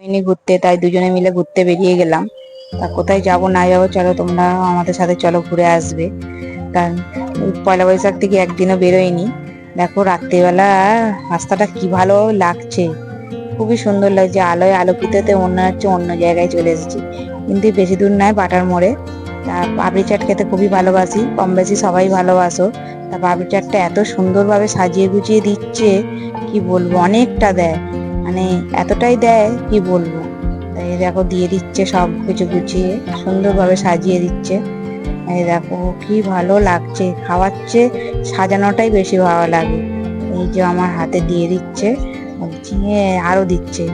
এমনি ঘুরতে, তাই দুজনে মিলে ঘুরতে বেরিয়ে গেলাম। তা কোথায় যাব না যাবো, চলো তোমরা আমাদের সাথে চলো, ঘুরে আসবে। কারণ পয়লা বৈশাখ থেকে একদিনও বেরোয়নি। দেখো রাত্রিবেলা রাস্তাটা কি ভালো লাগছে, খুবই সুন্দর লাগছে, আলোয় আলোকিততে মনে হচ্ছে অন্য জায়গায় চলে এসেছি। কিন্তু বেশি দূর নয়, বাটার মোড়ে। তা পাপড়ি চাট খেতে খুবই ভালোবাসি, কম বেশি সবাই ভালোবাসো। তা পাপড়ি চাটটা এত সুন্দরভাবে সাজিয়ে গুছিয়ে দিচ্ছে, কি বলবো, অনেকটা দেয়, মানে এতটাই দেয় কি বলবো। তাই দেখো দিয়ে দিচ্ছে সব কিছু গুছিয়ে, সুন্দরভাবে সাজিয়ে দিচ্ছে। এই দেখো কি ভালো লাগছে, খাওয়াচ্ছে, সাজানোটাই বেশি ভালো লাগে। এই যে আমার হাতে দিয়ে দিচ্ছে, চিনিয়ে আরো দিচ্ছে,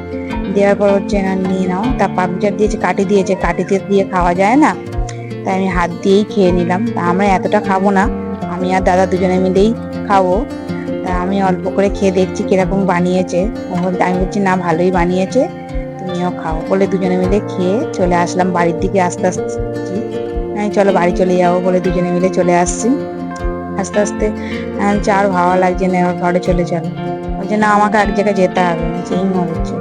দেওয়ার পর হচ্ছে না নিয়ে নাও। তা পাপড়ি চাট দিয়েছে, কাটি দিয়েছে, কাটিতে দিয়ে খাওয়া যায় না, তাই আমি হাত দিয়েই খেয়ে নিলাম। তা আমরা এতটা খাবো না, আমি আর দাদা দুজনে মিলেই খাবো। তা আমি অল্প করে খেয়ে দেখছি কিরকম বানিয়েছে। আমি বলছি না, ভালোই বানিয়েছে, তুমিও খাও বলে দুজনে মিলে খেয়ে চলে আসলাম বাড়ির দিকে। আস্তে আস্তে আমি চলো বাড়ি চলে যাবো বলে দুজনে মিলে চলে আসছি। আস্তে আস্তে আর ভালো লাগছে না, এবার ঘরে চলে চলো। বলছে না, আমাকে এক জায়গায় যেতে হবে, যেই মরেছে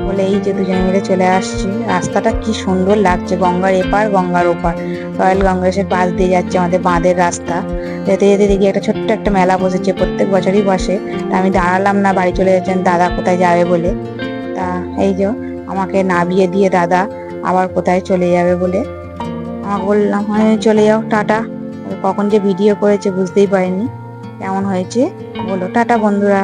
বলে এই যে দুজনে মিলে চলে আসছি। রাস্তাটা কি সুন্দর লাগছে, গঙ্গার এপার গঙ্গার ওপার, রয়্যাল গঙ্গেশের পাশ দিয়ে যাচ্ছে আমাদের বাঁধের রাস্তা। যেতে যেতে দেখি একটা ছোট্ট একটা মেলা বসেছে, প্রত্যেক বছরই বসে। তা আমি দাঁড়ালাম না, বাড়ি চলে যাচ্ছেন দাদা কোথায় যাবে বলে। তা এই যে আমাকে নামিয়ে দিয়ে দাদা আবার কোথায় চলে যাবে বলে আমাকে বললাম, হ্যাঁ চলে যাও, টাটা। কখন যে ভিডিও করেছে বুঝতেই পারিনি। কেমন হয়েছে বলো, টাটা বন্ধুরা।